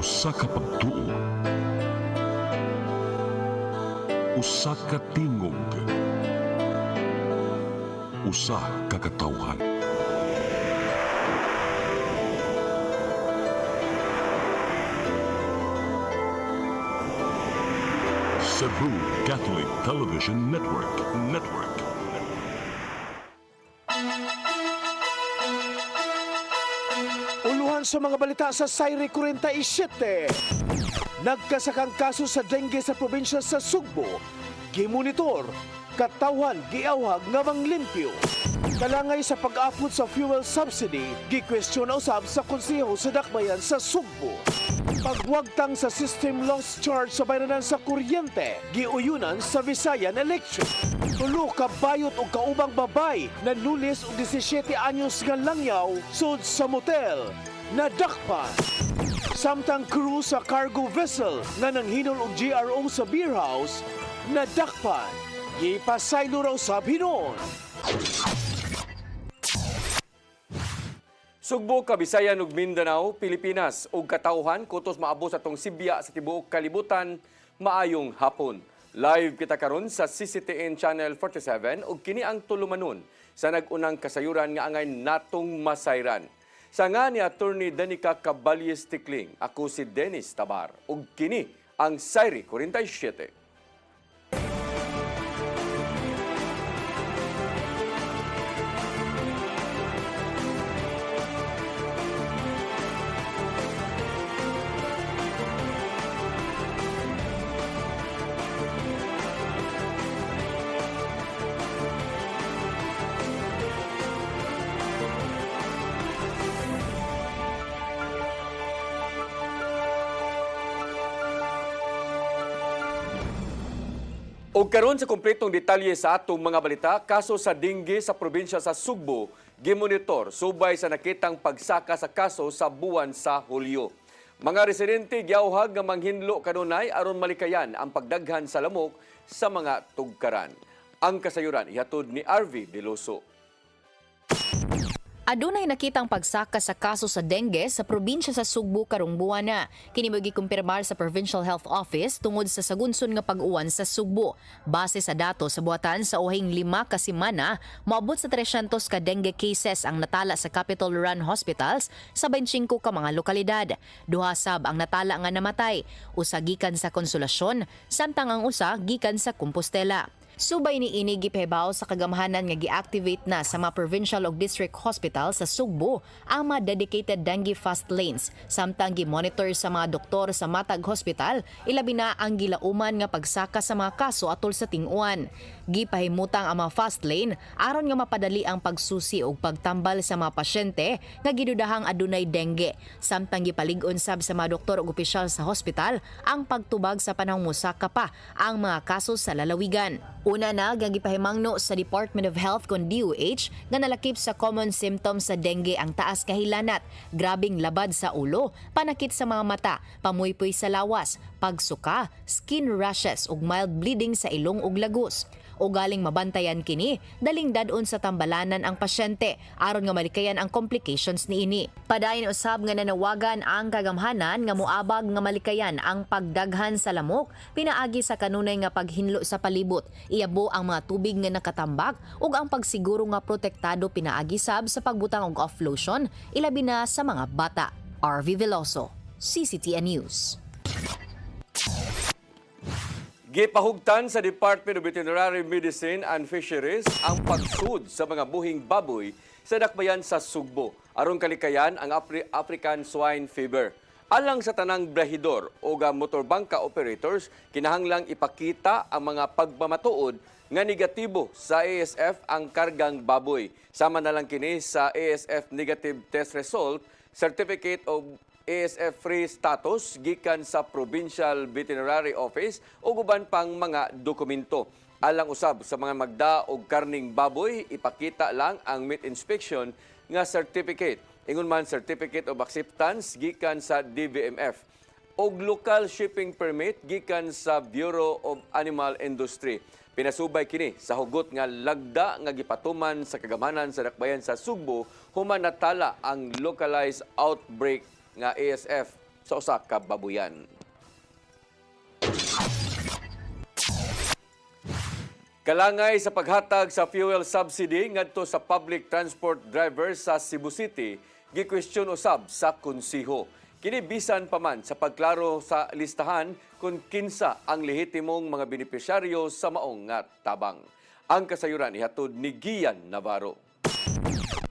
Usa ka pagtuo, usa ka tingog, usa ka katawhan. Cebu Catholic Television Network. Uluhan sa mga balita sa Sayre 47. Nagkasakang kaso sa dengue sa probinsya sa Sugbo. Gimonitor, katawhan giawhag nga manglimpyo. Kalangay sa pag-apod sa fuel subsidy, gikwestiyon usab sa konseho sa Dakbayan sa Sugbo. Pagwagtang sa system loss charge sa bayranan sa kuryente, giuyunan sa Visayan election. Tulo ka bayot o kaubang babay na lulis o 17 anyos nga langyaw sud sa motel na dakpan. Samtang crew sa cargo vessel nga nanghinol og GRO sa beer house na dakpan. Gipasaylo raw sa Hinon. Sugbo, Kabisayan ug Mindanao, Pilipinas ug katawhan kutos maabot sa tong Sibya sa tibuok kalibutan. Maayong hapon. Live kita karon sa CCTN Channel 47 ug kini ang tulumanon sa nag-unang kasayuran nga angay natong masayran. Sa nga ni Attorney Danica Caballes Tikling, ako si Dennis Tabar ug kini ang Sayre 47. O karon sa kompletong detalye sa atong mga balita, kaso sa dengue sa probinsya sa Sugbo, gimonitor subay sa nakitang pagsaka sa kaso sa buwan sa Hulyo. Mga residente giawhag nga manghinlo kanunay aron malikayan ang pagdaghan sa lamok sa mga tugkaran. Ang kasayuran ihatod ni RV Veloso. Adunay nakitang pagsaka sa kaso sa dengue sa probinsya sa Sugbo karong buwan na. Kini mo gikumpirmar sa Provincial Health Office tungod sa sagunson nga pag-uwan sa Sugbo. Base sa dato sa buhatan sa uhing 5 ka semana, moabot sa 300 ka dengue cases ang natala sa Capital Run Hospitals sa 25 ka mga lokalidad. Duha sab ang natala nga namatay, usa gikan sa Konsolasyon, samtang ang usa gikan sa Compostela. Subay ni ini gipahibaw sa kagamhanan nga gi-activate na sa mga provincial ug district hospital sa Sugbo ang mga dedicated dengue fast lanes, samtang gi-monitor sa mga doktor sa matag hospital ilabi na ang gilauman nga pagsaka sa mga kaso atol sa ting-uwan. Gipahimutang ang mga fast lane aron nga mapadali ang pagsusi ug pagtambal sa mga pasyente nga gidudahang adunay dengue, samtang gipalig-on sab sa mga doktor ug opisyal sa hospital ang pagtubag sa panahong musaka pa ang mga kaso sa lalawigan. Una na, gipahimangno sa Department of Health kon DOH nga nalakip sa common symptoms sa dengue ang taas kahilanat, grabing labad sa ulo, panakit sa mga mata, pamuypoy sa lawas, pagsuka, skin rashes ug mild bleeding sa ilong ug lagus. O galing mabantayan kini, daling dadon sa tambalanan ang pasyente aron nga malikayan ang complications niini. Padayon usab nga nanawagan ang kagamhanan nga moabag nga malikayan ang pagdaghan sa lamok pinaagi sa kanunay nga paghinlo sa palibot, iabo ang mga tubig nga nakatambak ug ang pagsiguro nga protektado pinaagi sab sa pagbutang og off lotion ilabi na sa mga bata. RV Veloso, CCTN News. Gipahugtan sa Department of Veterinary Medicine and Fisheries ang pagsud sa mga buhing baboy sa dakbayan sa Sugbo aron kalikayan ang African swine fever. Alang sa tanang brahidor o motorbangka operators, kinahanglang ipakita ang mga pagmamatuod nga negatibo sa ASF ang kargang baboy. Sama na lang kini sa ASF negative test result, Certificate of ASF-free status gikan sa Provincial Veterinary Office o guban pang mga dokumento. Alang usab sa mga magda og karning baboy, ipakita lang ang meat inspection nga certificate. Ingon man Certificate of Acceptance gikan sa DVMF og local shipping permit gikan sa Bureau of Animal Industry. Pinasubay kini sa hugot nga lagda nga gipatuman sa kagamanan sa dakbayan sa Sugbo human natala ang localized outbreak nga ASF sa usa ka babuyan. Kalangay sa paghatag sa fuel subsidy ngadto sa public transport drivers sa Cebu City, gikwestiyon usab sa konsiho. Kini bisan pa man sa pagklaro sa listahan kung kinsa ang lehitimong mga benepisyaryo sa maong nga tabang. Ang kasayuran ihatod ni Gian Navarro.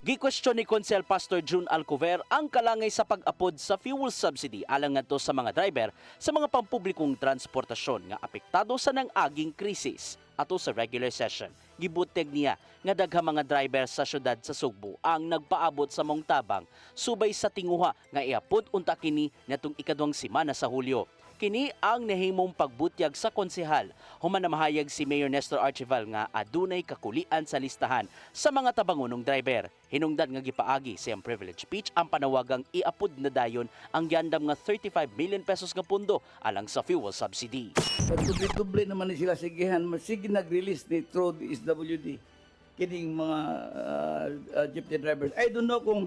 Gikwestiyon ni Konsel Pastor June Alcover ang kalangay sa pag-apod sa fuel subsidy alang ngadto sa mga driver sa mga pampublikong transportasyon nga apektado sa nang-aging krisis ato sa regular session. Gibuteg niya nga daghang mga driver sa syudad sa Sugbo ang nagpaabot sa mong tabang subay sa tinguha nga iapod unta kini natong ikadwang semana sa Hulyo. Kini ang nahimong pagbutyag sa konsehal. Human na mahayag si Mayor Nestor Archival nga adunay kakulian sa listahan sa mga tabangonong driver. Hinungdan nga gipaagi sa iyang privilege speech ang panawagang iapod na dayon ang giandam nga 35 million pesos nga pundo alang sa fuel subsidy. Doble naman ni sila sigihan, masige nag-release ni through DSWD kining mga jeepney drivers. I don't know kung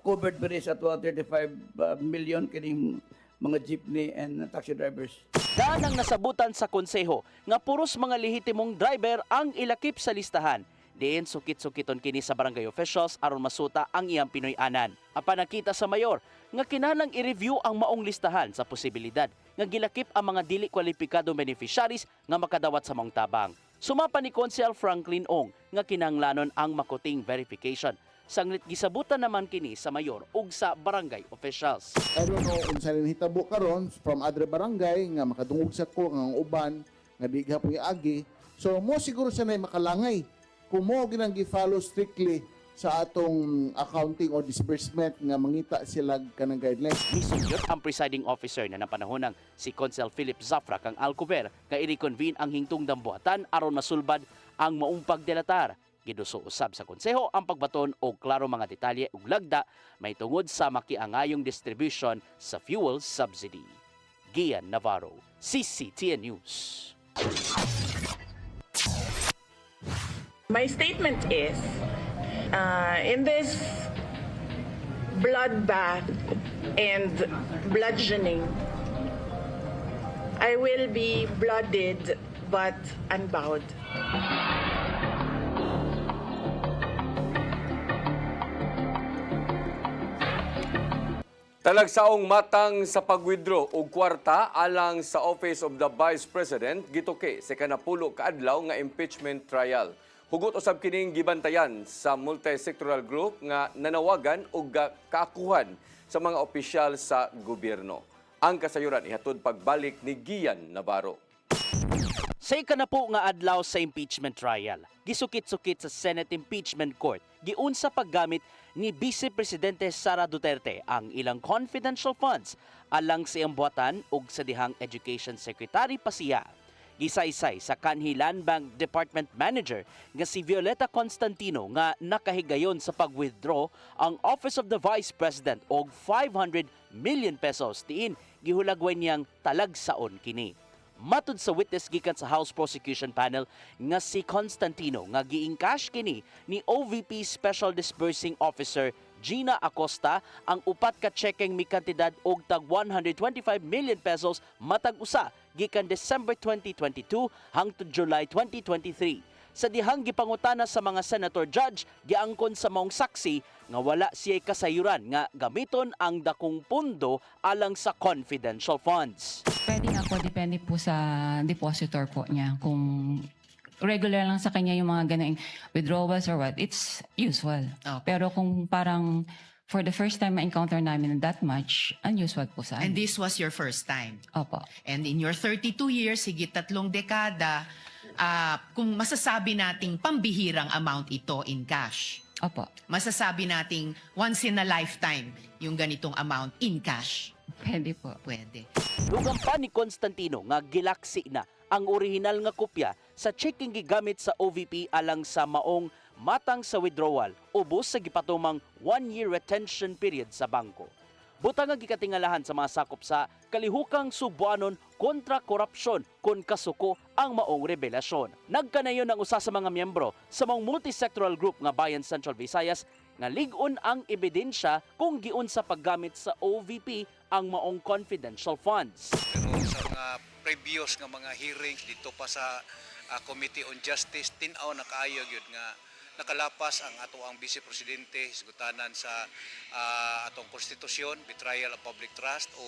covered ba rin sa 35 million kining mga jeepney and taxi drivers. Daan ang nasabutan sa konseho nga puros mga lehitimong driver ang ilakip sa listahan. Diin sukit-sukiton kini sa barangay officials aron masuta ang iyang Pinoy-anan. Apan nakita sa mayor nga kinahanglang i-review ang maong listahan sa posibilidad nga gilakip ang mga dili kwalipikado beneficiaries nga makadawat sa maong tabang. Sumapa ni Konsel Franklin Ong nga kinahanglanon ang makuting verification. Sanglit gisabutan naman kini sa mayor ug sa barangay officials. I don't know kung saan hitabo karon from other barangay nga makadungog sa ko nga uban nga di gihapon agi. So mo siguro sa nay makalangay kung mo ginang gi-follow strictly sa atong accounting or disbursement nga mangita sila kanang guidelines. Misugyot ang presiding officer na napanahonang si Konsel Philip Zafra kang Alcover nga i-reconvene ang hingtong dambuatan aron masulbad ang maong pagdelatar. Giduso usab sa konseho ang pagbaton og klaro mga detalye ug lagda may tungod sa makiangayong distribution sa fuel subsidy. Gian Navarro, CCTN News. My statement is, in this bloodbath and bludgeoning, I will be blooded but unbowed. Talagsaong matang sa pag-withdraw og kwarta alang sa Office of the Vice President gituki sa kanapulo kaadlaw nga impeachment trial. Hugot usab kining gibantayan sa multi-sectoral group nga nanawagan og kaakuhan sa mga opisyal sa gobyerno. Ang kasayuran ihatod pagbalik ni Gian Navarro. Sa ikanapo nga adlaw sa impeachment trial, gisukit-sukit sa Senate Impeachment Court, giunsa paggamit ni Vice Presidente Sara Duterte ang ilang confidential funds alang sa iyang buhatan ug sa dihang Education Secretary pa siya. Gisaysay sa kanhi Land Bank Department Manager nga si Violeta Constantino nga nakahigayon sa pag-withdraw ang Office of the Vice President og 500 million pesos diin gihulagway niyang talagsaon kini. Matud sa witness gikan sa House Prosecution Panel nga si Constantino nga gi-encash kini ni OVP Special Disbursing Officer Gina Acosta ang upat ka chekeng mi kantidad og tag 125 million pesos matag usa gikan December 2022 hangtod July 2023. Sa dihang gipangutana sa mga senator judge, giangkon sa maong saksi nga wala siya'y kasayuran nga gamiton ang dakong pundo alang sa confidential funds. Pwede nga po, depende po sa depositor po niya. Kung regular lang sa kanya yung mga ganang withdrawals or what, it's usual. Pero kung parang for the first time ma-encounter namin that much, unusual po sa And amin. this was your first time. Opo. And in your 32 years, higit 3 dekada, kung masasabi nating pambihirang amount ito in cash, Opo. masasabi nating once in a lifetime yung ganitong amount in cash. Pwede po. Pwede. Dugang pa ni Constantino nga gilaksi na ang orihinal nga kopya sa checking gigamit sa OVP alang sa maong matang sa withdrawal ubos sa gipatumang 1-year retention period sa bangko. Butang nga gikatingalahan sa mga sakop sa kalihukang Subuanon kontra korupsyon kon kasuko ang maong revelasyon. Nagkanayon ang usa sa mga miyembro sa maong multisectoral group nga Bayan Central Visayas nga lig-on ang ebidensya kung giun sa paggamit sa OVP ang maong confidential funds. Pero sa mga previous nga mga hearings dito pa sa Committee on Justice, tinaw na kaayo gyud nga nakalapas ang ato ang Vice Presidente isgutanan sa atong konstitusyon, betrayal of public trust o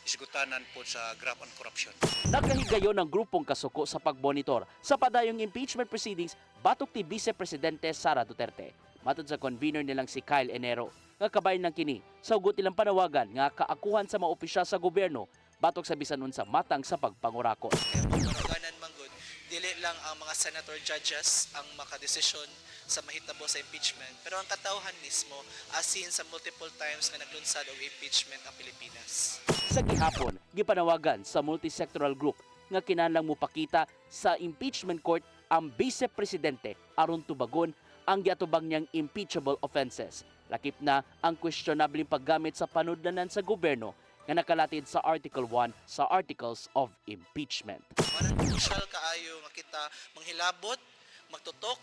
isgutanan po sa graft and corruption. Nagkahigayon ng grupong kasuko sa pagmonitor sa padayong impeachment proceedings batok ti Vice Presidente Sara Duterte. Matod sa convener nilang si Kyle Enero, nga kabayan ng kini sa ugot ilang panawagan nga kaakuhan sa mga opisyal sa gobyerno batok sa bisan unsa matang sa pagpangurakot. Panawagan manggod, dili lang ang mga senator judges ang makadesisyon sa mahitabo sa impeachment, pero ang katawhan mismo asin sa multiple times nga naglunsad og impeachment ang Pilipinas. Sa gihapon, gipanawagan sa multisectoral group nga kinahanglang mupakita sa impeachment court ang Vice Presidente aron tubagon ang giatubang niyang impeachable offenses. Lakip na ang questionable paggamit sa panudlanan sa gobyerno nga nakalatid sa Article 1 sa Articles of Impeachment. Manang crucial kaayo nga kita manghilabot, magtutok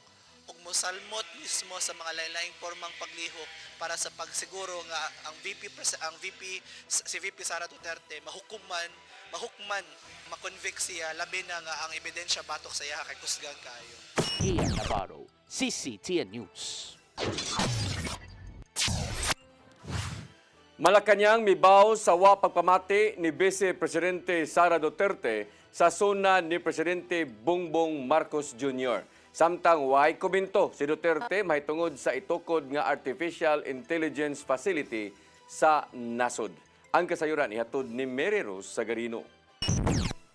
ug mosalmot mismo sa mga lain-laing formang paglihok para sa pagsiguro nga si VP Sara Duterte mahukman, makonvict siya labi na nga ang ebidensya batok sa iya kay kusgan kaayo. Ian Navarro, CCTN News. Malacañang mibaw sa wa pagpamati ni Vice Presidente Sara Duterte sa suna ni Presidente Bongbong Marcos Jr. Samtang way komento si Duterte mahitungod sa itukod nga Artificial Intelligence Facility sa nasod. Ang kasayuran ihatod ni Mary Rose Sagarino.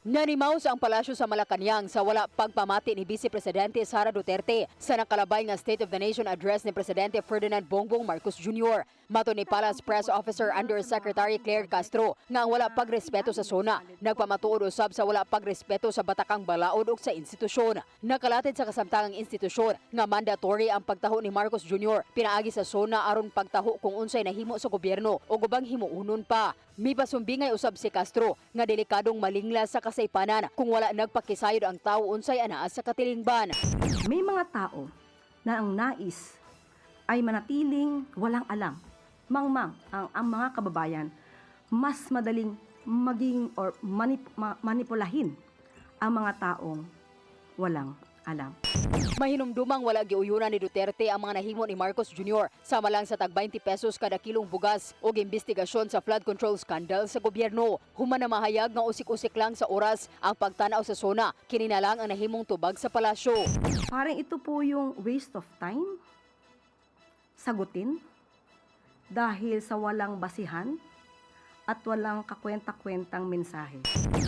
Nanimaw sa ang palasyo sa Malacañang sa wala pagpamati ni Vice Presidente Sara Duterte sa nakalabay nga State of the Nation address ni Presidente Ferdinand Bongbong Marcos Jr. Mato ni Palace Press Officer Undersecretary Claire Castro nga ang wala pagrespeto sa SONA. Nagpamatuod usab sa wala pagrespeto sa batakang balaod ug sa institusyon. Nakalatid sa kasamtangang institusyon nga mandatory ang pagtaho ni Marcos Jr. pinaagi sa SONA aron pagtaho kung unsay nahimo sa gobyerno o gubang himuunon pa. Mipasumbingay usab si Castro nga delikadong malingla sa kasaypanan kung wala nagpakisayod ang tao unsay anaa sa katilingban. May mga tao na ang nais ay manatiling walang alam. Mangmang ang mga kababayan mas madaling maging or manipulahin ang mga taong walang alam. Mahinumdumang wala giuyunan ni Duterte ang mga nahimo ni Marcos Jr. sama lang sa tag 20 pesos kada kilong bugas o investigasyon sa flood control scandal sa gobyerno. Human na mahayag nga usik-usik lang sa oras ang pagtanaw sa SONA. Kini na lang ang nahimong tubag sa palasyo. Parang ito po yung waste of time, sagutin, dahil sa walang basihan at walang kakwenta-kwentang mensahe.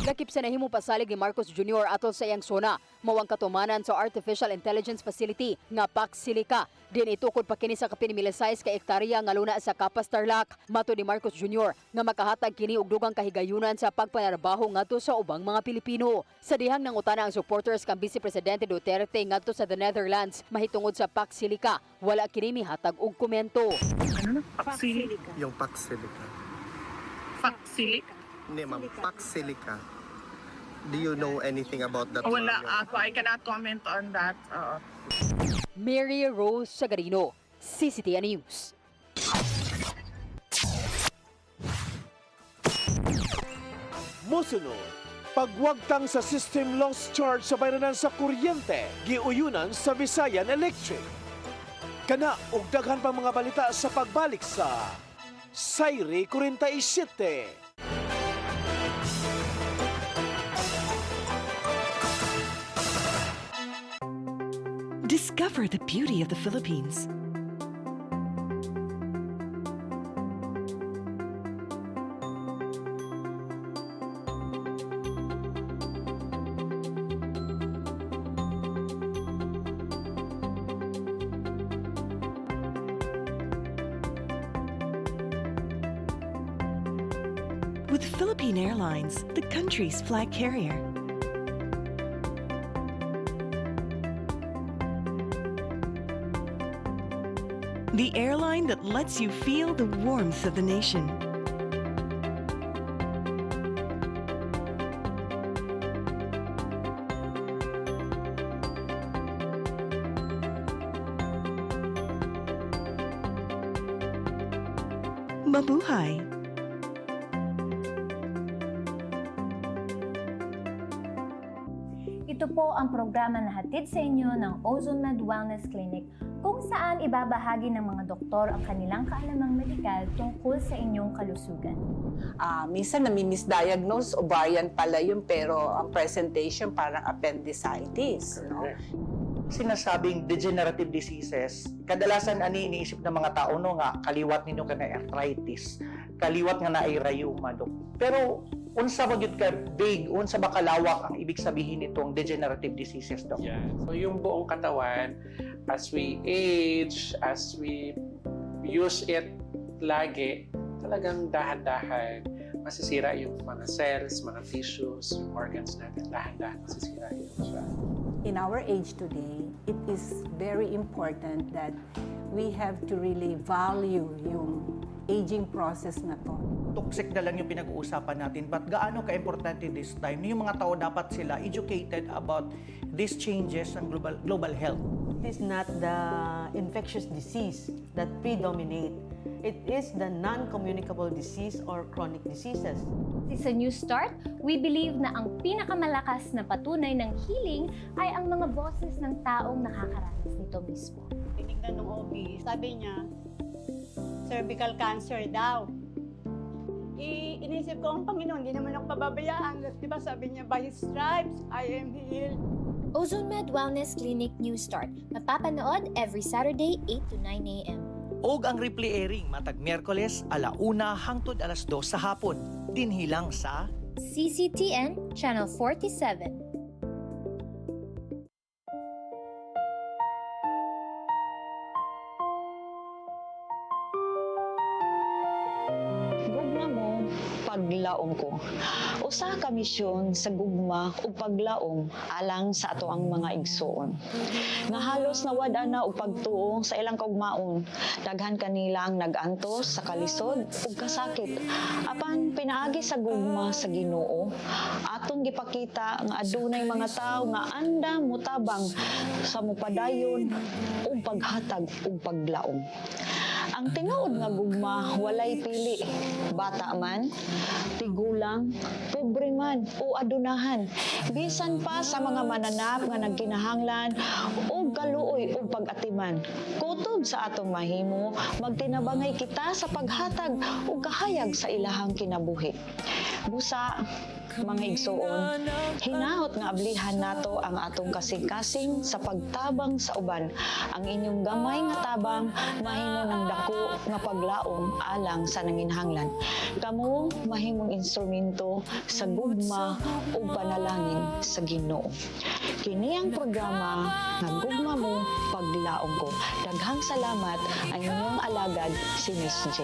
Lakip sa nahimong pasalig ni Marcos Jr. atol sa iyang SONA, mawang katumanan sa Artificial Intelligence Facility nga PAC Silica. Din itukod pa kini sa kapin milisayas ka ektarya nga luna sa Kapas Tarlac. Mato ni Marcos Jr. nga makahatag kini og dugang kahigayunan sa pagpanarbaho ngadto sa ubang mga Pilipino. Sa dihang nangutana ang supporters kang Vice Presidente Duterte ngadto sa the Netherlands mahitungod sa PAC Silica, wala kini mihatag og komento. Ano na? PAC Silica? Yung PAC Silica. PAC Silica? Hindi ma'am, PAC Silica. Do you know anything about that? Wala ako. I cannot comment on that. Mary Rose Sagarino, CCTN News. Mosunod, pagwagtang sa system loss charge sa bayranan sa kuryente, giuyunan sa Visayan Electric. Kana og daghan pang mga balita sa pagbalik sa Sayre 47. Discover the beauty of the Philippines. With Philippine Airlines, the country's flag carrier. The airline that lets you feel the warmth of the nation. Mabuhay! po ang programa na hatid sa inyo ng OzoneMed Wellness Clinic kung saan ibabahagi ng mga doktor ang kanilang kaalamang medikal tungkol sa inyong kalusugan. Minsan nami-misdiagnose, ovarian pala yun, pero ang presentation parang appendicitis. No? Sinasabing degenerative diseases, kadalasan iniisip ng mga tao no nga kaliwat ninyo ka na arthritis, kaliwat nga na ay rheuma. Pero unsa ba gyud ka big, unsa ba kalawak ang ibig sabihin nitong degenerative diseases, Doc? Yeah. So yung buong katawan, as we age, as we use it lagi, talagang dahan-dahan masisira yung mga cells, mga tissues, yung organs natin, dahan-dahan masisira yun siya. In our age today, it is very important that we have to really value yung aging process na to. Toxic na lang yung pinag-uusapan natin, but gaano ka-importante this time? Yung mga tao dapat sila educated about these changes ng global health. It is not the infectious disease that predominate. It is the non-communicable disease or chronic diseases. Sa New Start, we believe na ang pinakamalakas na patunay ng healing ay ang mga boses ng taong nakakaranas nito mismo. Tinignan ng OB, sabi niya, cervical cancer daw. Inisip ko ang Panginoon, hindi naman ako pababayaan. Di ba sabi niya, by His stripes, I am healed. OzoneMed Wellness Clinic New Start. Mapapanood every Saturday, 8 to 9 a.m. Og ang replay airing matag Miyerkules 1:00 hangtod 2:00 sa hapon. Dinhilang sa CCTN Channel 47. Gugma mo, paglaom ko. Usa ka misyon sa gugma ug paglaom alang sa ato ang mga igsoon. Nga halos nawad ana og pagtuo sa ilang kaugmaon. Daghan kanila ang nag-antos sa kalisod ug kasakit. Apan pinaagi sa gugma sa Ginoo, aton gipakita nga adunay mga tawo nga andam mutabang sa mupadayon ug paghatag ug paglaom. Ang tinuod nga gugma walay pili, bata man, tigulang, pobre man o adunahan. Bisan pa sa mga mananap nga nagkinahanglan o kaluoy o pag-atiman. Kutob sa atong mahimo, magtinabangay kita sa paghatag o kahayag sa ilahang kinabuhi. Busa, mga igsoon, hinahot nga ablihan nato ang atong kasing-kasing sa pagtabang sa uban. Ang inyong gamay nga tabang mahimo ng dako nga paglaom alang sa nanginhanglan. Kamo mahimong instrumento sa gugma o panalangin sa Ginoo. Kini ang programa nga Gugma Mo, Paglaom Ko. Daghang salamat ang inyong alagad si Miss J.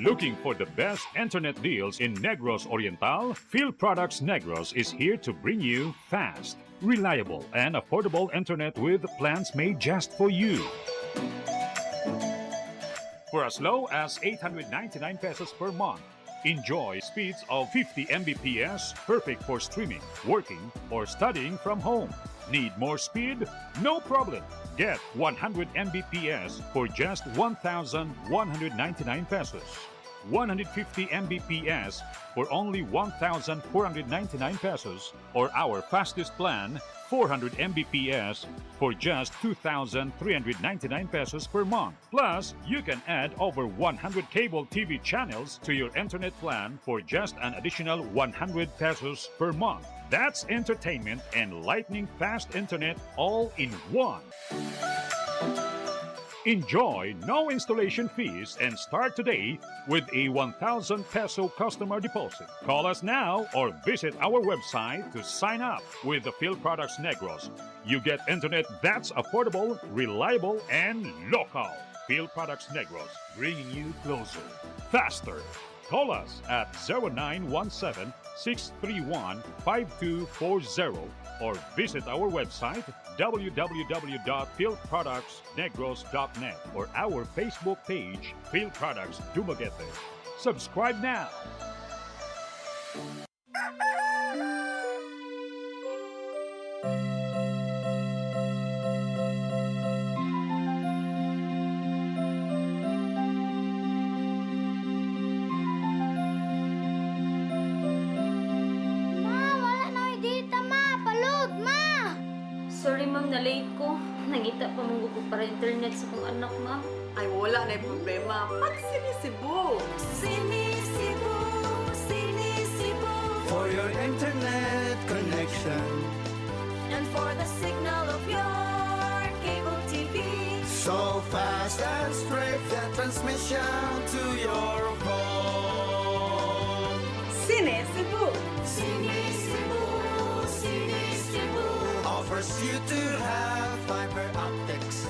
Looking for the best internet deals in Negros Oriental? Field Products Negros is here to bring you fast, reliable, and affordable internet with plans made just for you. For as low as 899 pesos per month, enjoy speeds of 50 Mbps, perfect for streaming, working, or studying from home. Need more speed? No problem. Get 100 Mbps for just 1,199 pesos. 150 Mbps for only 1,499 pesos, or our fastest plan, 400 Mbps for just 2,399 pesos per month. Plus, you can add over 100 cable TV channels to your internet plan for just an additional 100 pesos per month. That's entertainment and lightning fast internet all in one. Enjoy no installation fees and start today with a 1,000 peso customer deposit. Call us now or visit our website to sign up with the Phil Products Negros. You get internet that's affordable, reliable, and local. Phil Products Negros, bringing you closer, faster. Call us at 0917-631-5240 or visit our website www.philproductsnegros.net or our Facebook page, Phil Products Dumaguete. Subscribe now. Sorry ma'am, na-late ko. Nangita pa mong gusto para internet sa kong anak ma'am. Ay, wala na yung problema. Pag-sinisibo! Sinisibo, sinisibo. For your internet connection. And for the signal of your cable TV. So fast and straight, the transmission to your phone. Sinisibo! Sinisibo, sinisibo. Offers you to have fiber optics.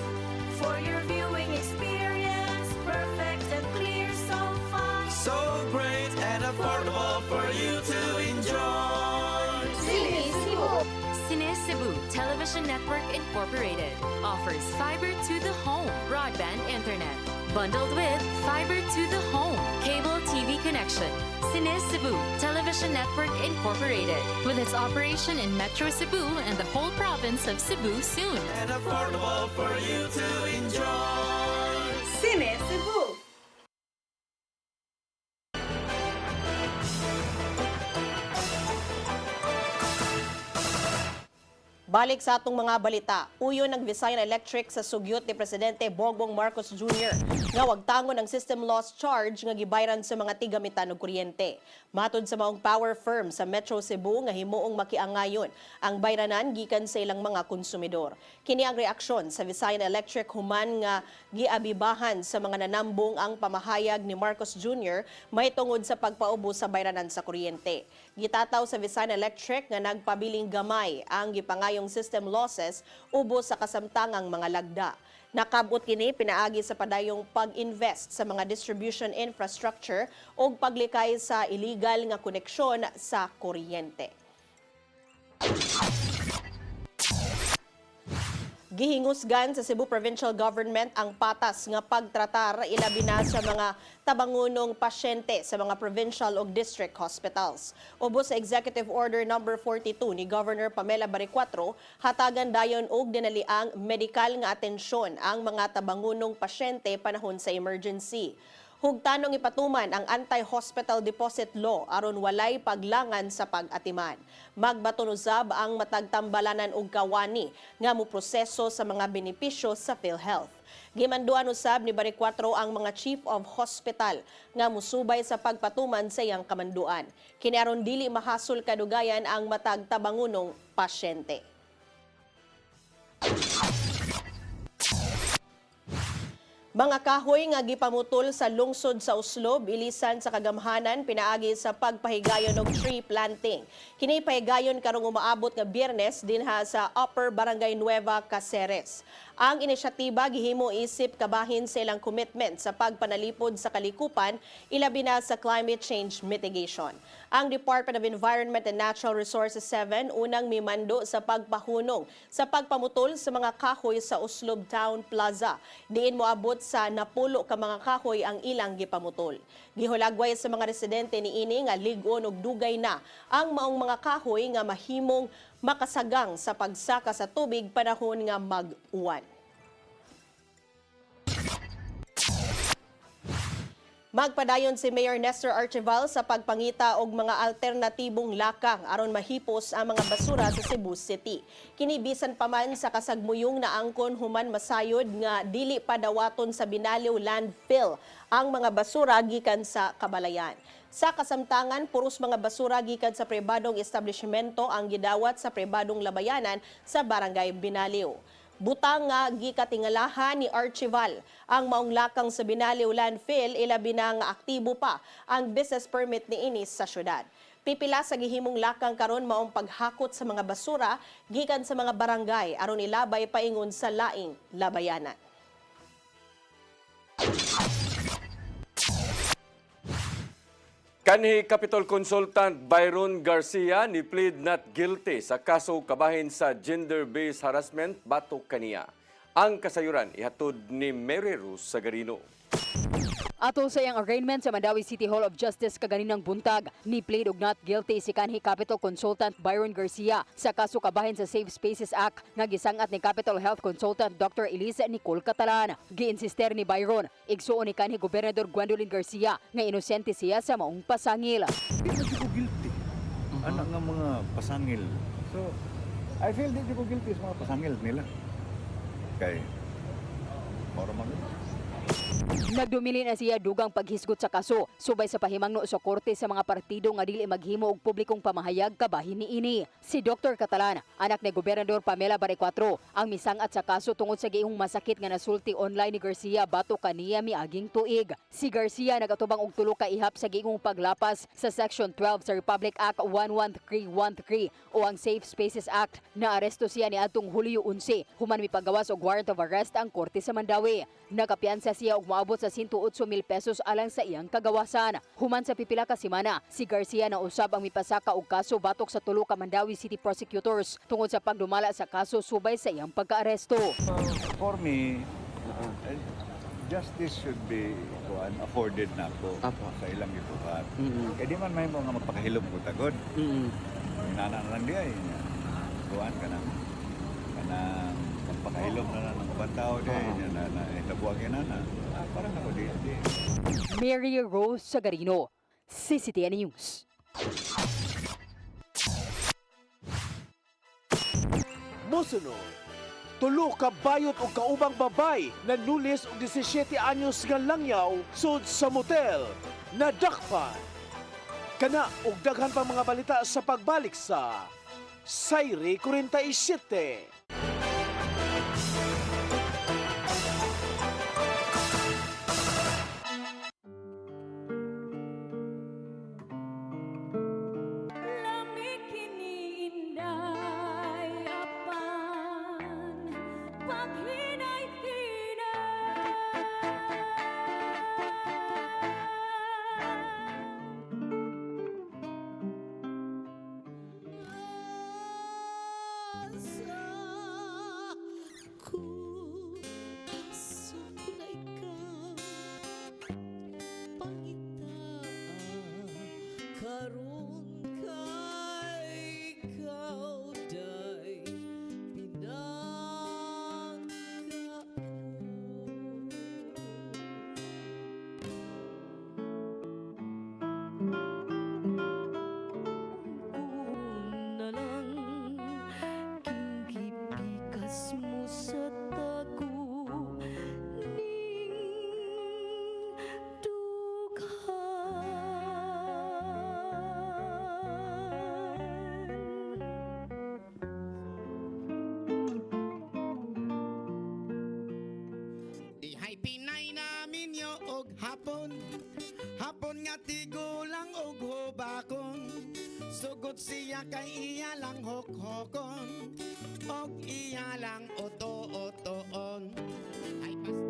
For your viewing experience, perfect and clear so far. So great and affordable for you to enjoy. Sinisibo. Sinisibo Television Network Incorporated offers fiber to the home broadband internet. Bundled with fiber to the home cable TV connection. Sinisibo Television Network Incorporated, with its operation in Metro Cebu and the whole province of Cebu soon. And affordable for you to enjoy. Sinisibo! Balik sa atong mga balita, uyo ng Visayan Electric sa sugyot ni Presidente Bongbong Marcos Jr. nga wagtangon ang system loss charge nga gibayran sa mga tigamitan og kuryente. Matod sa maong power firm sa Metro Cebu nga himuong makiangayon ang bayranan gikan sa ilang mga konsumidor. Kini ang reaksyon sa Visayan Electric human nga giabibahan sa mga nanambong ang pamahayag ni Marcos Jr. may tungod sa pagpaubos sa bayranan sa kuryente. Gitataw sa Visayan Electric nga nagpabiling gamay ang gipangayong system losses ubos sa kasamtangang mga lagda. Nakabot kini pinaagi sa padayong pag-invest sa mga distribution infrastructure o paglikay sa illegal nga koneksyon sa kuryente. Gihingusgan sa Cebu Provincial Government ang patas nga pagtratar ilabi na sa mga tabangunong pasyente sa mga provincial o district hospitals. Ubos sa Executive Order No. 42 ni Governor Pamela Baricuatro, hatagan dayon og dinaliang medikal nga atensyon ang mga tabangunong pasyente panahon sa emergency. Hugtanong ipatuman ang anti-hospital deposit law aron walay paglangan sa pag-atiman. Magbatunusab ang matagtambalanan og kawani nga moproseso sa mga benepisyo sa PhilHealth. Gimanduan usab ni Baricuatro ang mga chief of hospital nga musubay sa pagpatuman sa iyang kamanduan. Kini aron dili mahasol kadugayan ang matagtabangunong pasyente. Mga kahoy nga gipamutol sa lungsod sa Uslob, ilisan sa kagamhanan pinaagi sa pagpahigayon og tree planting. Kini pahigayon karong umaabot nga Biyernes dinha sa Upper Barangay Nueva Caceres. Ang inisyatiba gihimo isip kabahin sa ilang commitment sa pagpanalipod sa kalikupan, ilabi na sa climate change mitigation. Ang Department of Environment and Natural Resources 7 unang mimando sa pagpahunong sa pagpamutol sa mga kahoy sa Uslob Town Plaza. Diin moabot sa napulo ka mga kahoy ang ilang gipamutol. Gihulagway sa mga residente niini nga lig-on og dugay na ang maong mga kahoy nga mahimong makasagang sa pagsaka sa tubig panahon nga mag-uwan. Magpadayon si Mayor Nestor Archival sa pagpangita og mga alternatibong lakang aron mahipos ang mga basura sa Cebu City. Kinibisan pa man sa kasagmuyong na angkon human masayod nga dili padawaton sa Binaliw landfill ang mga basura gikan sa Kabalayan. Sa kasamtangan, puros mga basura gikan sa pribadong establishmento ang gidawat sa pribadong labayanan sa Barangay Binaliw. Butang nga gikatingalahan ni Archival ang maong lakang sa Binaliw landfill, ilabi na nga aktibo pa ang business permit ni inis sa syudad. Pipila sa gihimong lakang karon maong paghakot sa mga basura gikan sa mga barangay aron ilabay paingon sa laing labayanan. Kanhi Capitol Consultant Byron Garcia ni plead not guilty sa kaso kabahin sa gender-based harassment batok kaniya. Ang kasayuran ihatod ni Mary Rose Sagarino. Ato sa iyang arraignment sa Mandawi City Hall of Justice kaganinang buntag, ni plead og not guilty si kanhi Capitol Consultant Byron Garcia sa kaso kabahin sa Safe Spaces Act nga gisangat ni Capitol Health Consultant Dr. Elisa Nicole Catalan. Giinsister ni Byron, igsuon ni kanhi Gobernador Gwendolyn Garcia nga inosente siya sa maong pasangil. Hindi ko guilty. Anak nga mga pasangil. So, I feel hindi ko guilty sa mga pasangil nila. Kay, normal. Nagdumili na siya dugang paghisgot sa kaso, subay sa pahimangno sa korte sa mga partido nga dili maghimo og publikong pamahayag kabahin niini. Si Dr. Catalan, anak ni Gobernador Pamela Barrecuatro, ang misangat sa kaso tungod sa giihong masakit nga nasulti online ni Garcia batok kaniya miaging tuig. Si Garcia nagatubang og tulo ka ihap sa giihong paglapas sa Section 12 sa Republic Act 11313 o ang Safe Spaces Act. Naaresto siya niadtong Hulyo 11 human mipagawas og warrant of arrest ang korte sa Mandawi. Nakapiansa siya og moabot sa 108,000 pesos alang sa iyang kagawasan. Human sa pipila ka semana, si Garcia na usab ang mipasaka og kaso batok sa tulo ka Mandawi City prosecutors tungod sa pagdumala sa kaso subay sa iyang pagkaaresto. For me, justice should be afforded na po sa ilang ibuhat. Kaya di man may mga magpakahilom ko tagod. Nana na lang diya. Kuhaan ka na. Kanang magpakahilom na ng bantao diya. Itabuang yan na. Parang ako di. Mary Rose Sagarino, CCTN News. Mosunod, tulo ka bayot o kaubang babay na nulis og 17 anyos nga langyaw sud sa motel na dakpan. Kana og daghan pa mga balita sa pagbalik sa Sayre 47. Hapon nga tigulang og hubakon Sugot siya kay iya lang hokhokon, og iya lang oto-otoon. Ay pas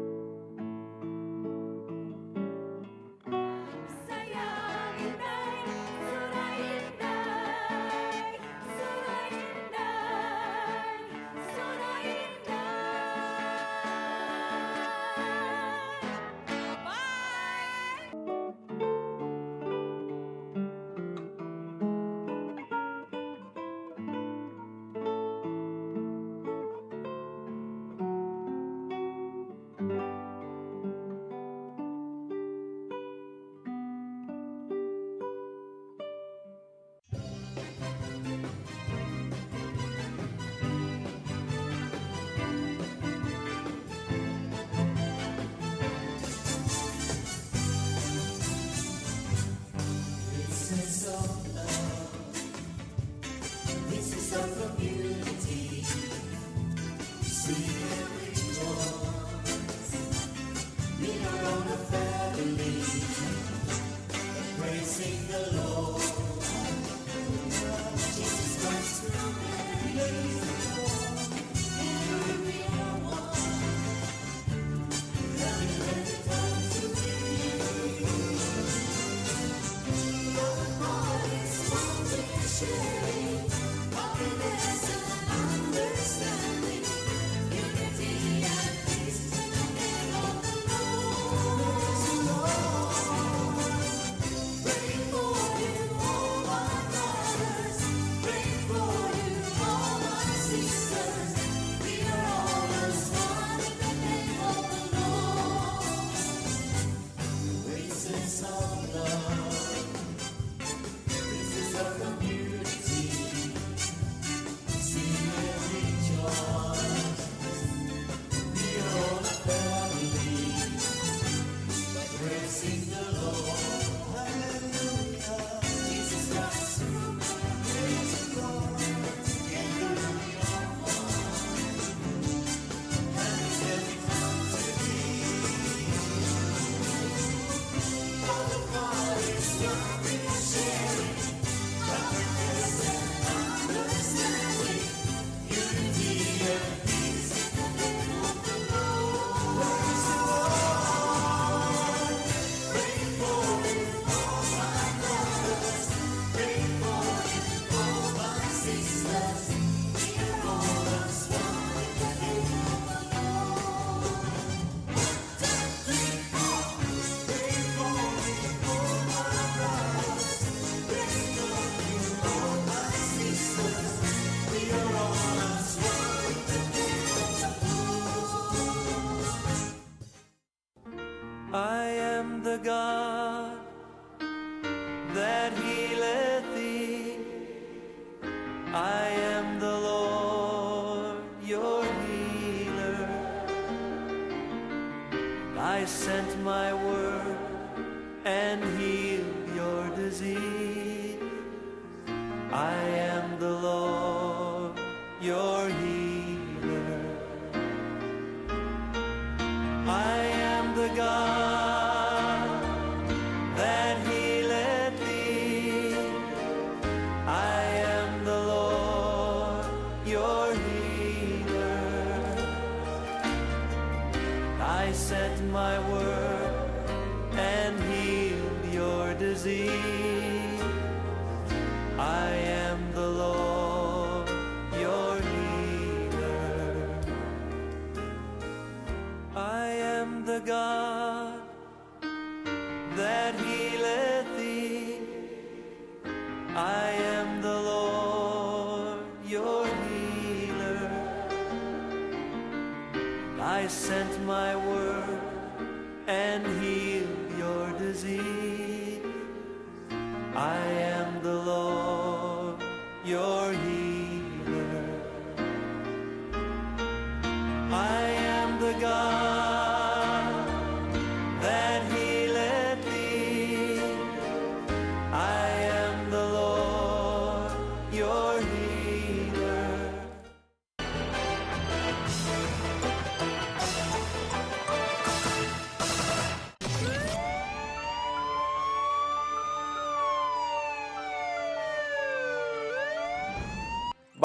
I am the God that healeth thee. I am the Lord, your healer. I sent my word and healed your disease. I am the Lord, your healer. I am the God that healeth thee. I am the Lord, your healer. I sent my word and healed your disease. I am the Lord, your healer. I am the God that healeth thee. I am the Lord, your healer. I sent my word and healed your disease. I am the Lord, your healer. I am the God that healeth thee. I am the Lord, your healer.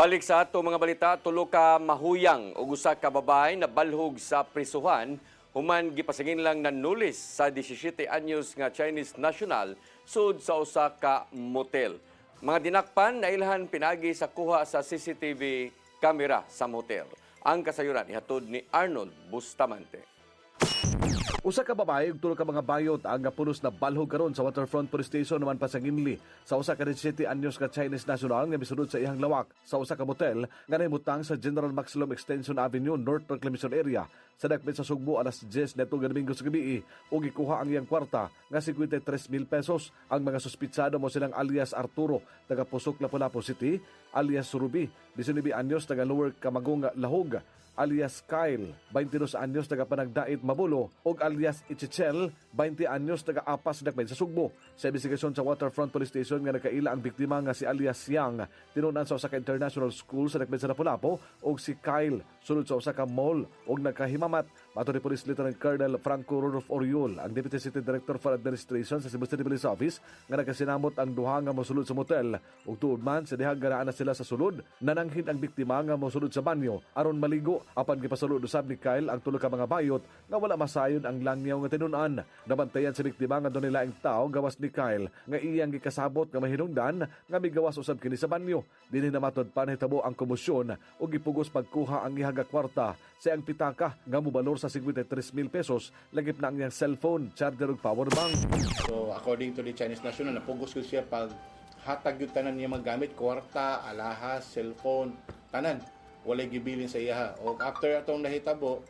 Balik sa ato mga balita, tulo ka mahuyang ug usa ka babae na balhog sa prisuhan human gipasangin lang nanulis sa 17 anyos nga Chinese national sud sa usa ka motel. Mga dinakpan na ilhan pinagi sa kuha sa CCTV camera sa motel. Ang kasayuran ihatod ni Arnold Bustamante. Usa ka babae ug tulo ka mga bayot ang napulos na balhog karon sa Waterfront Police Station naman pasanginli sa usa ka 17 anyos ka Chinese national nga misulod sa iyang lawak sa usa ka motel nga nahimutang sa General Maximum Extension Avenue North Reclamation Area sa dakpit sa Sugbo alas 10 netong Domingo sa gabi ug gikuha ang iyang kwarta nga 53,000 pesos. Ang mga suspitsado mo silang alias Arturo taga Pusok Lapu-Lapu City, alias Ruby 19 anyos taga Lower Camagong Lahog, alias Kyle, 22 anyos taga Panagdait Mabulo, ug alias Ichichel, 20 anyos taga Apas Dakbayn sa Sugbo. Sa investigasyon sa Waterfront Police Station nga nakaila ang biktima nga si alias Yang, tinunan sa usa ka international school sa Dakbayn sa Lapu-Lapu, ug si Kyle sulod sa usa ka mall ug nagkahimamat. Mato ni Police Lieutenant Colonel Franco Rodolfo Oriol, ang Deputy City Director for Administration sa Cebu City Police Office, nga nagkasinamot ang duha nga mosulod sa motel ug tuod man sa dihang garaan na sila sa sulod, nananghin ang biktima nga mosulod sa banyo aron maligo. Apan gipasulod usab ni Kyle ang tulo ka mga bayot nga wala masayon ang langyaw nga tinun-an. Nabantayan sa biktima nga doon nila ang tao gawas ni Kyle nga iyang gikasabot nga mahinungdan nga migawas usab kini sa banyo. Dinhi namatod pa nahitabo ang komosyon ug gipugos pagkuha ang ihaga kwarta sa ang pitaka nga mobalor sa 53,000 pesos, lagip na ang iyang cellphone, charger ug power bank. So according to the Chinese national, napugos ko siya pag hatag yung tanan niya magamit, kwarta, alahas, cellphone, tanan. Walay gibilin sa iya. O after atong nahitabo,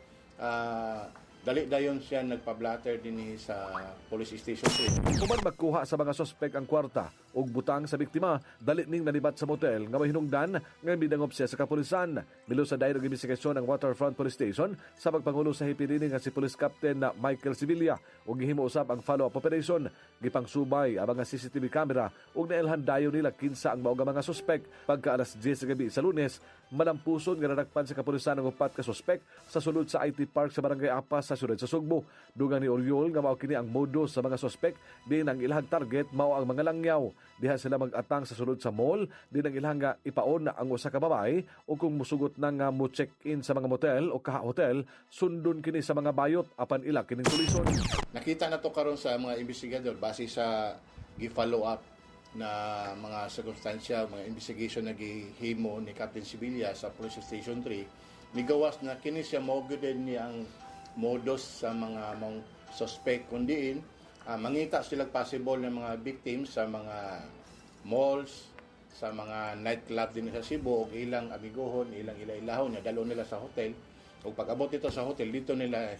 dali dayon siya nagpa-blatter din sa police station 3. Human magkuha sa mga sospek ang kwarta ug butang sa biktima, dali ning nalibat sa motel nga mahinungdan nga midangop siya sa kapulisan. Milo sa dayon og investigasyon ang Waterfront Police Station sa pagpangulo sa hipirini nga si Police Captain na Michael Sevilla ug gihimo usab ang follow-up operation. Gipangsubay ang mga CCTV camera ug nailhan dayon nila kinsa ang mao nga mga sospek. Pagka alas 10 sa gabi sa Lunes, malampuson nga nadakpan sa kapulisan ang upat ka sospek sa sulod sa IT Park sa Barangay Apas sa Surad sa Sugbo. Dugang ni Oriol nga mao kini ang modus sa mga sospek, din ang ilahang target mao ang mga langyaw. Diha sila mag-atang sa sulod sa mall, din ang ilahang nga ipaon ang usa ka babae o kung musugot na nga mo check-in sa mga motel o kaha-hotel, sundon kini sa mga bayot apan ila kining tulison. Nakita na to karon sa mga investigador base sa gi-follow up na mga sirkunstansya, mga investigation na gihimo ni Captain Sevilla sa Police Station 3, migawas na kini siya mao gyud ni ang modus sa mga mong suspect kundiin mangita sila possible ng mga victims sa mga malls, sa mga nightclub din sa Cebu ug ilang amigohon, ilang ilailahon na dalo nila sa hotel ug pag-abot dito sa hotel dito nila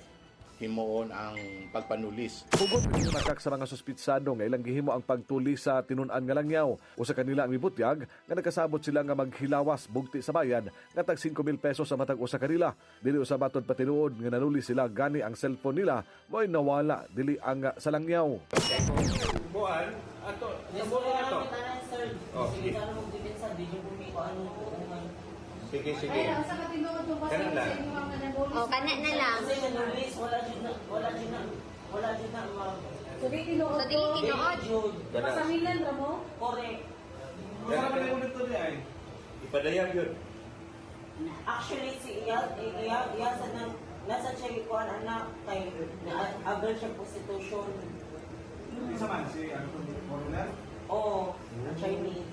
himuon ang pagpanulis. Hugot ng nakak sa mga suspitsado nga ilang gihimo ang pagtulis sa tinun-an nga langyaw. Usa kanila ang mibutyag nga nagkasabot sila nga maghilawas bugti sa bayan nga tag 5,000 pesos sa matag usa kanila. Dili usa batod patinuod nga nanuli sila gani ang cellphone nila mo'y nawala dili ang sa langyaw. Buwan ato nabuo ato. Oh, sige. Sige. Kanan lang. O, kana na lang. So, di tinuod. Pasangilan ra mo? Correct. Kaya na pala ulit to niya eh. Ipadayag yun. Actually, si Iya sa nasa siya ikuan anak kay agal siya prostitution. Isa man si foreigner? Oo, Chinese.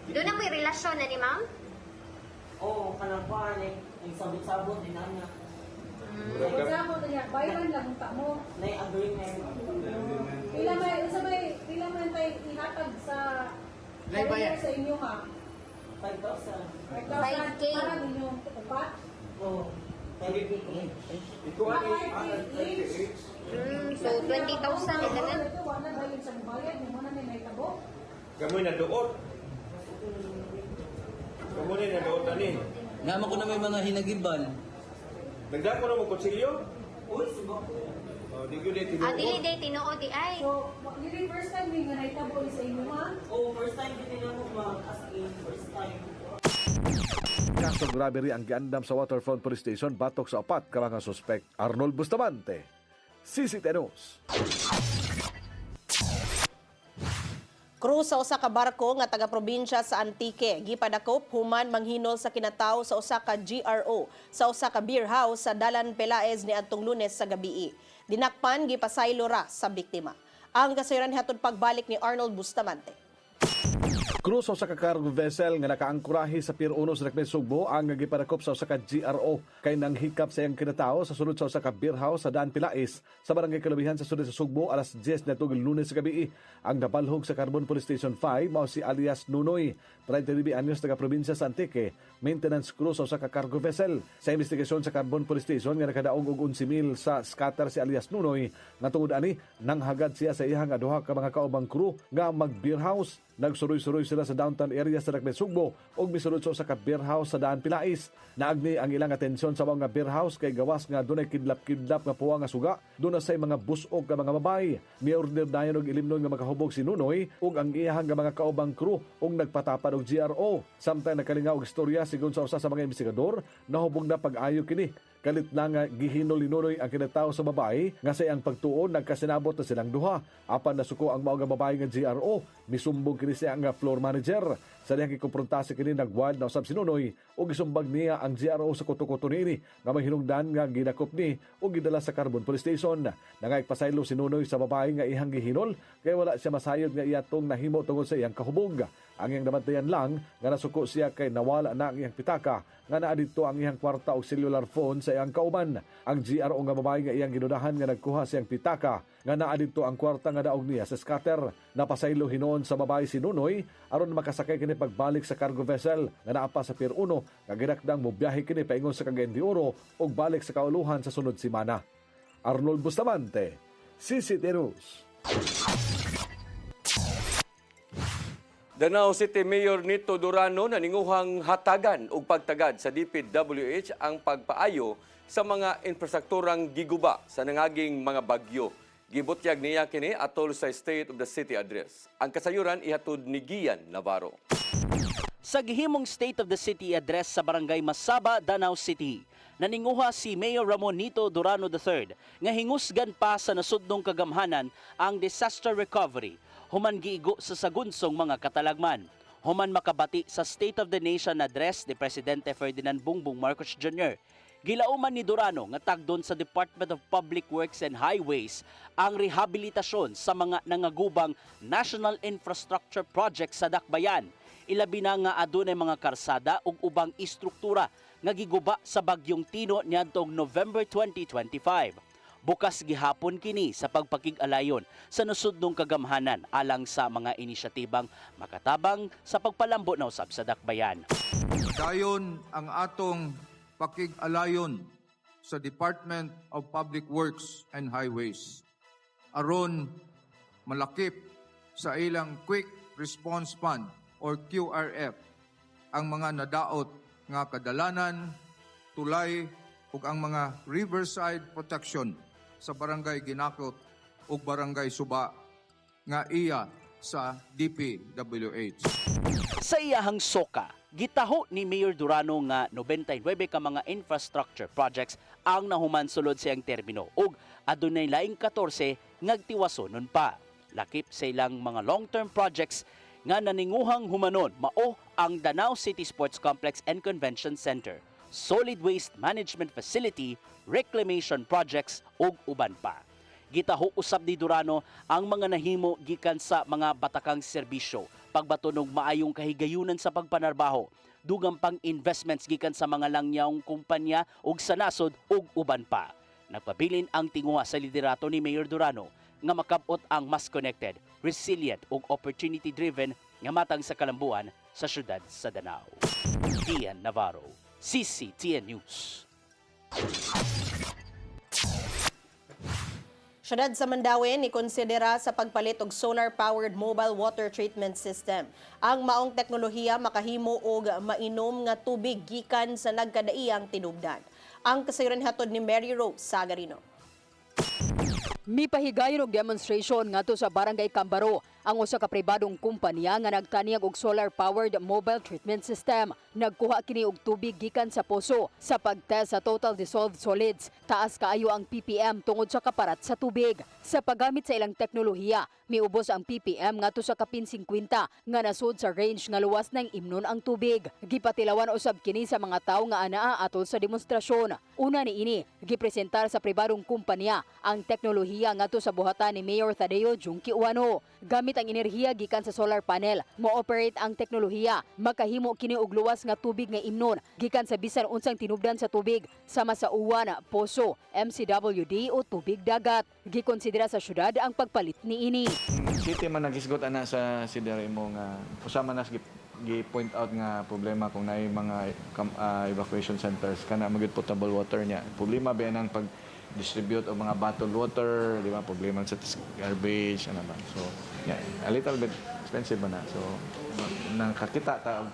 Doon na may relasyon na ni ma'am? Oo, kanagpaan eh. Nagsabot-sabot din niya. Sabot niya, bayan lang ta mo. May agreement. Pila man tayo ihatag sa sa inyo ha? 5,000. 5K. Para ninyong upat? Oo. 5K. So, 20,000 na ganun. Ito, wala ba yung sa bayad? Yung muna may naitabo? Kamoy na doon. Kamoy na doon ani. Nama ko na may mga hinagiban. Nagdako na mo konsilyo? Uy, subok. Oh, di ko dito. Dili day tinuod di ay. So, dili first time may nga naitabo sa inyo ha? Oo, first time din nila mo mag as in first time. Kasong robbery ang giandam sa Waterfront Police Station batok sa upat ka mga suspek. Arnold Bustamante, CCTV News. Krus sa usa ka barko nga taga-probinsya sa Antique, gipadakop human manghinol sa kinatawo sa usa ka GRO sa usa ka beer house sa Dalan Pelaez niadtong Lunes sa gabii. Dinakpan gipasaylo ra sa biktima. Ang kasayuran hatod pagbalik ni Arnold Bustamante. Krus sa usa ka cargo vessel nga nakaangkurahe sa Pier 1 sa Dakbayan, Sugbo ang gipadakop sa usa ka GRO kay nang hikap sa iyang kinatawo sa sulod sa usa ka beer house sa Daan Pilais sa barangay Kalabihan sa sulod sa Sugbo alas 10 natong Lunes sa gabi. Ang nabalhog sa Carbon Police Station 5 mao si alias Nunoy, 32 anyos taga probinsya sa Antique, maintenance crew sa usa ka cargo vessel. Sa investigasyon sa Carbon Police Station nga nakadaog og 11,000 sa scatter si alias Nunoy, nga tungod ani nang hagad siya sa iyang duha ka mga kaubang crew nga mag beer house. Nagsuroy-suroy sila sa downtown area sa Dakbayan, Sugbo ug misulod sa usa ka beer house sa Daan Pilais. Naagni ang ilang atensyon sa mga beer house kay gawas nga dunay kidlap-kidlap nga puwa nga suga. Doon na say mga busog nga mga babae. Ni-order dayon og ilimnon nga makahubog si Nunoy ug ang iyahang nga mga kaubang crew ug nagpatapad og GRO. Samtang nakalingaw og istorya sigon sa usa sa mga investigador, nahubog na pag-ayo kini. Kalit na nga gihinol ni Nunoy ang kinatawo sa babae nga sa iyang pagtuon nagkasinabot na silang duha. Apan nasuko ang mga babae nga GRO, misumbong kini siya nga floor manager. Sa diyang gikumprontasya kini nagwad na usab si Nunoy ug gisumbag niya ang GRO sa kuto-kuto niini nga may hinungdan nga ginakop ni ug gidala sa Carbon Police Station. Nangaypasaylo si Nunoy sa babae nga ihang gihinol kay wala siya masayod nga iyatong nahimo tungod sa iyang kahubog. Ang iyang nabantayan lang nga nasuko siya kay nawala na ang iyang pitaka nga naa dito ang iyang kwarta o cellular phone sa iyang kauban. Ang GRO nga babae nga iyang ginudahan nga nagkuha sa iyang pitaka nga naa dito ang kwarta nga daog niya sa scatter. Napasaylo hinon sa babae si Nunoy aron makasakay kini pagbalik sa cargo vessel nga naa pa sa Pier 1 nga ginakdang mobiyahe kini paingon sa Cagayan de Oro ug balik sa kauluhan sa sunod semana. Arnold Bustamante, CCT News. Danao City Mayor Nito Durano naninguhang hatagan og pagtagad sa DPWH ang pagpaayo sa mga infrastrukturang giguba sa nangaging mga bagyo. Gibutyag niya kini atol sa State of the City Address. Ang kasayuran ihatod ni Gian Navarro. Sa gihimong State of the City Address sa Barangay Masaba, Danao City, naninguha si Mayor Ramon Nito Durano III nga hingusgan pa sa nasudnong kagamhanan ang disaster recovery human giigo sa sagunsong mga katalagman. Human makabati sa State of the Nation Address ni Presidente Ferdinand Bongbong Marcos Jr., gilauman ni Durano nga tagdon sa Department of Public Works and Highways ang rehabilitasyon sa mga nangagubang national infrastructure projects sa Dakbayan. Ilabi na nga adunay mga karsada ug ubang istruktura nga giguba sa bagyong Tino niadtong November 2025. Bukas gihapon kini sa pagpakig-alayon sa nasudnong kagamhanan alang sa mga inisyatibang makatabang sa pagpalambo na usab sa Dakbayan. Dayon ang atong pakig-alayon sa Department of Public Works and Highways aron malakip sa ilang Quick Response Fund or QRF ang mga nadaot nga kadalanan, tulay ug ang mga riverside protection sa Barangay Ginakot ug Barangay Suba nga iya sa DPWH. Sa iyahang soka, gitaho ni Mayor Durano nga 99 ka mga infrastructure projects ang nahuman sulod sa iyang termino ug adunay laing 14 ngagtiwasonon pa. Lakip sa ilang mga long-term projects nga naninguhang humanon mao ang Danao City Sports Complex and Convention Center, Solid Waste Management Facility, reclamation projects ug uban pa. Gitaho usab ni Durano ang mga nahimo gikan sa mga batakang serbisyo, pagbatunog maayong kahigayunan sa pagpanarbaho, dugang pang investments gikan sa mga langyaong kumpanya ug sa nasod ug uban pa. Nagpabilin ang tinguha sa liderato ni Mayor Durano nga makabot ang mas connected, resilient ug opportunity-driven nga matang sa kalambuan sa syudad sa Danao. Gian Navarro, CCTN News. Syudad sa Mandaue ni konsidera sa pagpalit og solar-powered mobile water treatment system. Ang maong teknolohiya makahimo og mainom nga tubig gikan sa nagkadaiyang tinubdan. Ang kasayuran hatod ni Mary Rose Sagarino. Mipahigayon og demonstration ngadto sa Barangay Cambaro ang usa ka pribadong kumpanya nga nagtanyag og solar-powered mobile treatment system. Nagkuha kini og tubig gikan sa poso. Sa pagtest sa total dissolved solids, taas kaayo ang ppm tungod sa kaparat sa tubig. Sa paggamit sa ilang teknolohiya, miubos ang ppm ngadto sa kapin 50 nga nasud sa range nga luwas ng imnon ang tubig. Gipatilawan usab kini sa mga tawo nga anaa atol sa demonstrasyon. Una niini, gipresentar sa pribadong kumpanya ang teknolohiya ngadto sa buhatan ni Mayor Tadeo Junque Uano. Gamit ang enerhiya gikan sa solar panel, mo-operate ang teknolohiya. Makahimo kini og luwas nga tubig nga imnon gikan sa bisan unsang tinubdan sa tubig sama sa uwan, poso, MCWD o tubig dagat. Gikonsidera sa syudad ang pagpalit niini. City man nagisgot ana sa sidere mo nga usama nas gi-point out nga problema kung naay mga evacuation centers kana magud potable water niya. Problema ba nang pag distribute o mga bottled water, di ba? Problema sa garbage, ano ba? So, yeah, a little bit expensive ba na. So, nakakita ta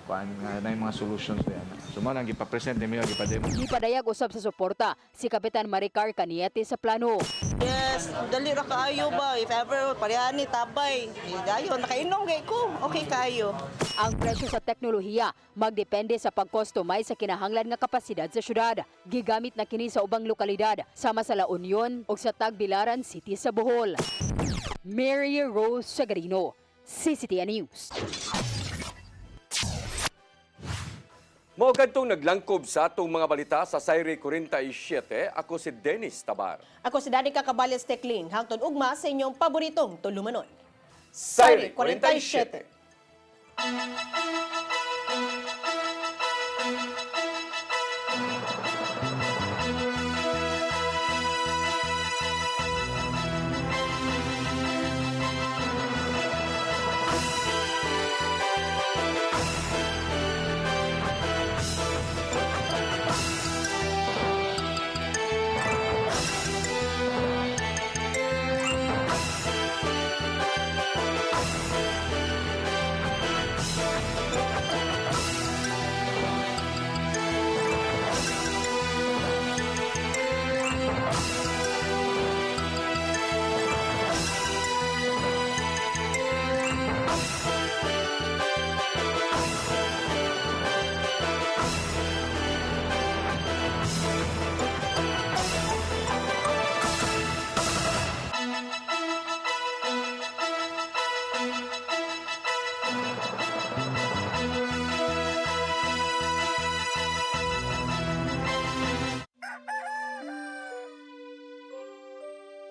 kuan nga na yung mga solutions na yan. So, mo nang gipa-present ni Mayor, gipa-demo. Gipadayag usab sa suporta si Kapitan Maricar Caniete sa plano. Yes, dali ra kaayo ba? If ever, parehani, tabay. Dayo, nakainom gay ko. Okay kaayo. Ang presyo sa teknolohiya magdepende sa pag-customize sa kinahanglan nga kapasidad sa syudad. Gigamit na kini sa ubang lokalidad sama sa La Union ug sa Tagbilaran City sa Bohol. Mary Rose Sagarino, CCTN News. Mao kadtong naglangkob sa atong mga balita sa Sayre 47, ako si Dennis Tabar. Ako si Danica Caballes Teclin, hangtod ugma sa inyong paboritong tulumanon. Sayre 47.